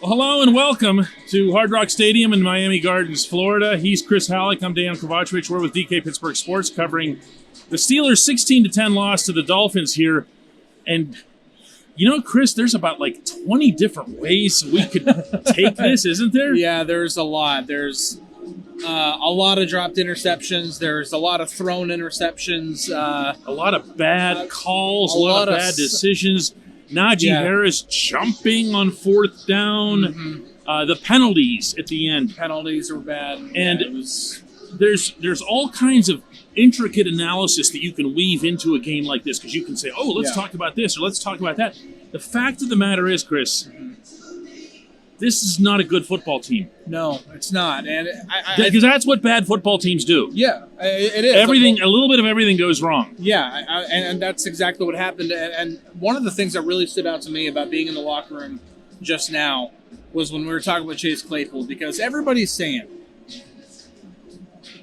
Well, hello and welcome to Hard Rock Stadium in Miami Gardens, Florida. He's Chris Halicke. I'm Dejan Kovacevic. We're with DK Pittsburgh Sports covering the Steelers' 16-10 loss to the Dolphins here. And you know, Chris, there's about like 20 different ways we could take this, isn't there? Yeah, there's a lot. There's a lot of dropped interceptions. There's a lot of thrown interceptions. A lot of bad calls, a lot of bad decisions. Najee Harris jumping on fourth down. The penalties at the end. Penalties were bad. And there's all kinds of intricate analysis that you can weave into a game like this, because you can say, oh, let's talk about this or let's talk about that. The fact of the matter is, Chris, this is not a good football team. No, it's not. And because that's what bad football teams do. Yeah, it is. A little bit of everything goes wrong. Yeah, and that's exactly what happened. And one of the things that really stood out to me about being in the locker room just now was when we were talking about Chase Claypool, because everybody's saying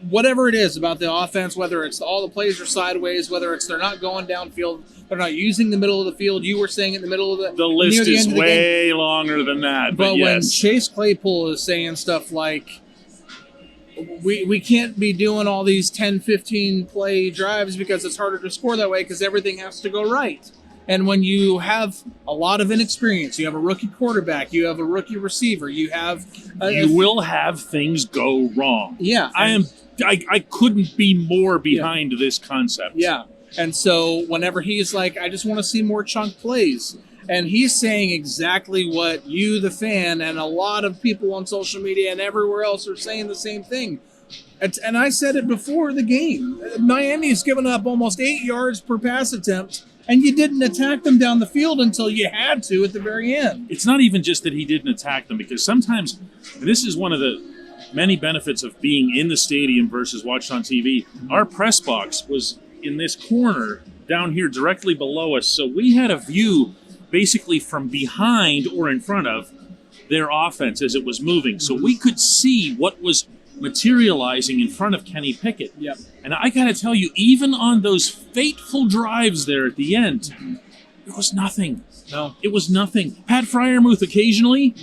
whatever it is about the offense, whether it's all the plays are sideways, whether it's they're not going downfield, they're not using the middle of the field. You were saying in the middle of the list is way longer than that. But when Chase Claypool is saying stuff like, we can't be doing all these 10, 15 play drives because it's harder to score that way because everything has to go right. And when you have a lot of inexperience, you have a rookie quarterback, you have a rookie receiver, you will have things go wrong. Yeah. I couldn't be more behind this concept. Yeah. And so whenever he's like, I just want to see more chunk plays, and he's saying exactly what you, the fan, and a lot of people on social media and everywhere else are saying the same thing. And I said it before the game. Miami's given up almost 8 yards per pass attempt, and you didn't attack them down the field until you had to at the very end. It's not even just that he didn't attack them, because sometimes, and this is one of the many benefits of being in the stadium versus watched on TV, our press box was in this corner down here directly below us, so we had a view basically from behind or in front of their offense as it was moving, so we could see what was materializing in front of Kenny Pickett. Yep. And I gotta tell you, even on those fateful drives there at the end, there was nothing. No. It was nothing. Pat Freiermuth occasionally,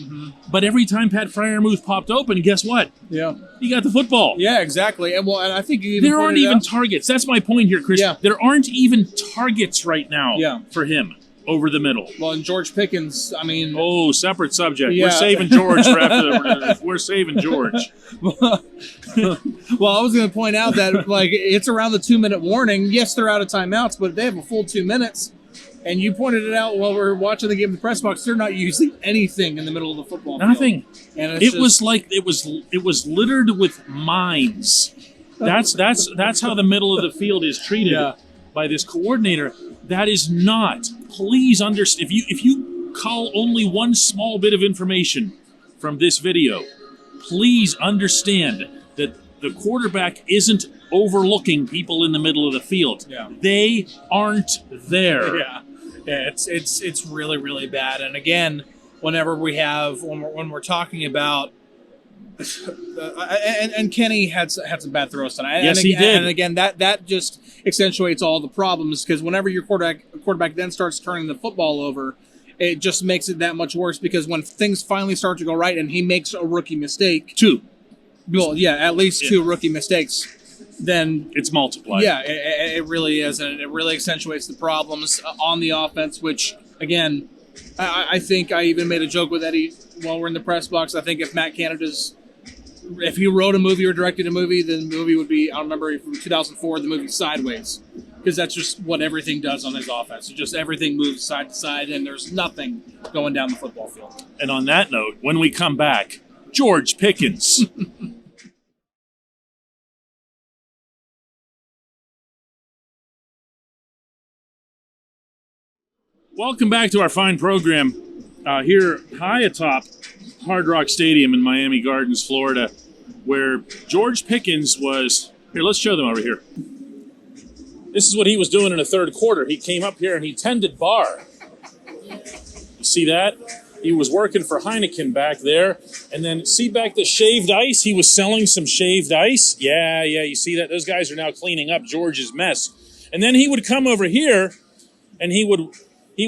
but every time Pat Freiermuth popped open, guess what? Yeah. He got the football. Yeah, exactly. And I think you even there aren't even targets. That's my point here, Chris. Yeah. There aren't even targets right now for him over the middle. Well, and George Pickens, I mean... Oh, separate subject. Yeah. We're saving George for after we're saving George. Well, I was going to point out that it's around the 2-minute warning. Yes, they're out of timeouts, but they have a full 2 minutes. And you pointed it out while we were watching the game in the press box. They're not using anything in the middle of the football field. Nothing. And it was littered with mines. That's how the middle of the field is treated by this coordinator. That is not. Please understand. If you call only one small bit of information from this video, please understand that the quarterback isn't overlooking people in the middle of the field. Yeah. They aren't there. Yeah, it's really, really bad. And again, whenever when we're talking about and Kenny had some bad throws tonight. Yes, he did. And again, that just accentuates all the problems, because whenever your quarterback then starts turning the football over, it just makes it that much worse, because when things finally start to go right and he makes a rookie mistake, at least two rookie mistakes, then it's multiplied. Yeah, it really is, and it really accentuates the problems on the offense, which, again, I think I even made a joke with Eddie while we're in the press box. I think if he wrote a movie or directed a movie, then the movie would be, I remember from 2004, the movie Sideways, because that's just what everything does on his offense. Just everything moves side to side, and there's nothing going down the football field. And on that note, when we come back, George Pickens. Welcome back to our fine program here high atop Hard Rock Stadium in Miami Gardens, Florida, where George Pickens was... Here, let's show them over here. This is what he was doing in the third quarter. He came up here and he tended bar. You see that? He was working for Halicke back there. And then see back the shaved ice? He was selling some shaved ice. Yeah, you see that? Those guys are now cleaning up George's mess. And then he would come over here and he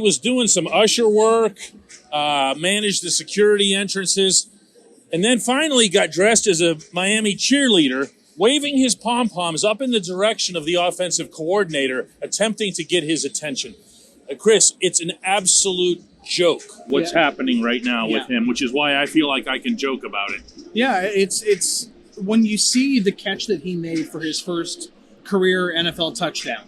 was doing some usher work, managed the security entrances, and then finally got dressed as a Miami cheerleader, waving his pom-poms up in the direction of the offensive coordinator, attempting to get his attention. Chris, it's an absolute joke what's happening right now with him, which is why I feel like I can joke about it. Yeah, it's when you see the catch that he made for his first career NFL touchdown,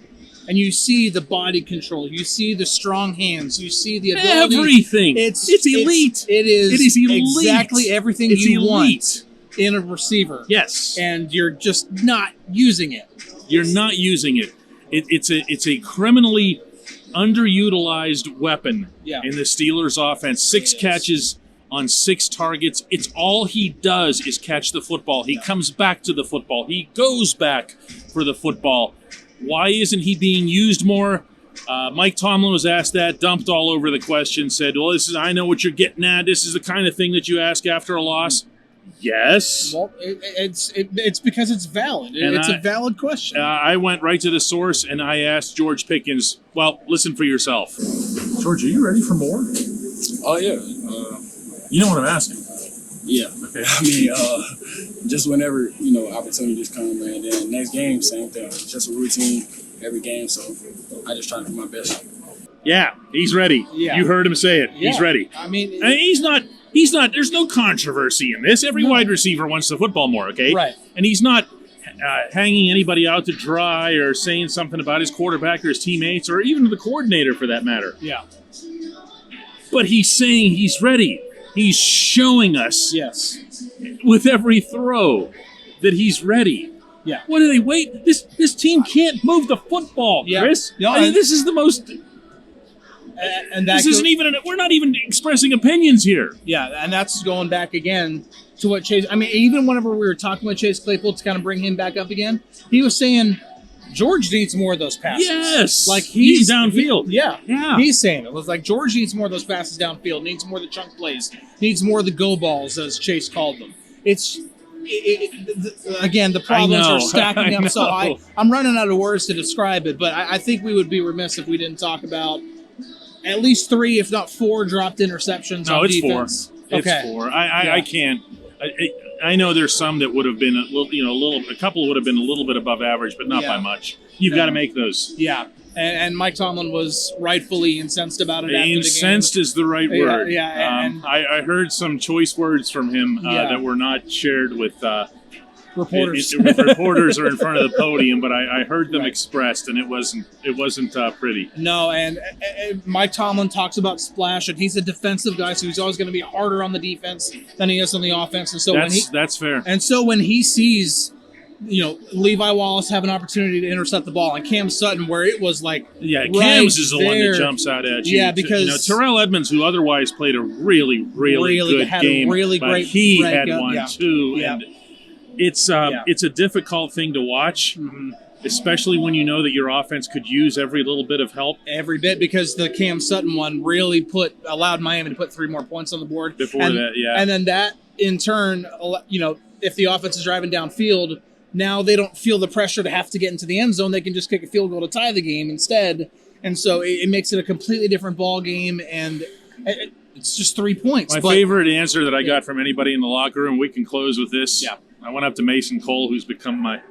and you see the body control, you see the strong hands, you see the ability. Everything. It's elite. It is elite. Exactly everything you want in a receiver. Yes. And you're just not using it. You're not using it. It's a criminally underutilized weapon in the Steelers offense. 6 catches on 6 targets. It's all he does is catch the football. He comes back to the football. He goes back for the football. Why isn't he being used more? Mike Tomlin was asked that, dumped all over the question, said, well, I know what you're getting at. This is the kind of thing that you ask after a loss. Yes. Well, it's because it's valid. It's a valid question. I went right to the source, and I asked George Pickens, well, listen for yourself. George, are you ready for more? Oh, yeah. You know what I'm asking? Yeah. Okay. I mean, just whenever, opportunities come, man. Then next game, same thing. It's just a routine every game, so I just try to do my best. Yeah, he's ready. Yeah. You heard him say it. Yeah. He's ready. I mean, he's not, there's no controversy in this. Every wide receiver wants the football more, okay? Right. And he's not hanging anybody out to dry or saying something about his quarterback or his teammates or even the coordinator for that matter. Yeah. But he's saying he's ready. He's showing us with every throw that he's ready. Yeah. What do they wait? This team can't move the football, Chris. No, I mean, this is the most. And that this isn't even. We're not even expressing opinions here. Yeah, and that's going back again to what Chase. I mean, even whenever we were talking with Chase Claypool to kind of bring him back up again, he was saying George needs more of those passes. Yes, like he's downfield. He's saying it was like George needs more of those passes downfield. Needs more of the chunk plays. Needs more of the go balls, as Chase called them. Again, the problems are stacking up so high. I'm running out of words to describe it, but I think we would be remiss if we didn't talk about at least 3, if not 4, dropped interceptions on defense. 4. Okay. It's 4. I can't. I know there's some that would have been a couple would have been a little bit above average, but not by much. You've got to make those. Yeah. And Mike Tomlin was rightfully incensed about it after the game. Incensed is the right word. Yeah. I heard some choice words from him that were not shared with reporters. With reporters or in front of the podium, but I heard them expressed, and it wasn't pretty. No, and Mike Tomlin talks about splash, and he's a defensive guy, so he's always going to be harder on the defense than he is on the offense. And so that's fair. And so when he sees, Levi Wallace have an opportunity to intercept the ball, and Cam Sutton, where it was like Cam's is the one that jumps out at you. Yeah, because Terrell Edmonds, who otherwise played a really good game, but he had one too. Yeah. And it's a difficult thing to watch, especially when you know that your offense could use every little bit of help. Every bit, because the Cam Sutton one really allowed Miami to put 3 more points on the board. And then that, in turn, if the offense is driving downfield, now they don't feel the pressure to have to get into the end zone. They can just kick a field goal to tie the game instead. And so it makes it a completely different ball game, and it's just 3 points. My favorite answer that I got from anybody in the locker room, we can close with this. Yeah. I went up to Mason Cole, who's become my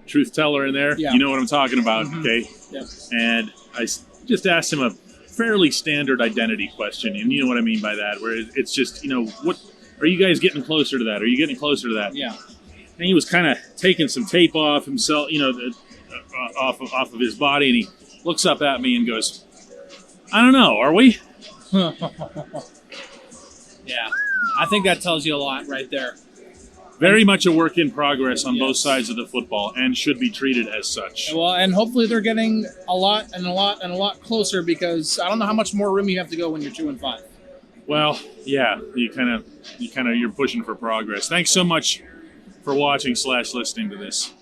truth teller in there. Yeah. You know what I'm talking about, okay? Yeah. And I just asked him a fairly standard identity question, and you know what I mean by that, where it's just, what are you guys getting closer to that? Are you getting closer to that? Yeah. And he was kind of taking some tape off himself, off of his body, and he looks up at me and goes, I don't know, are we? Yeah. I think that tells you a lot right there. Very much a work in progress on both sides of the football, and should be treated as such. Well, and hopefully they're getting a lot closer, because I don't know how much more room you have to go when you're 2-5. Well, yeah, you're pushing for progress. Thanks so much for watching / listening to this.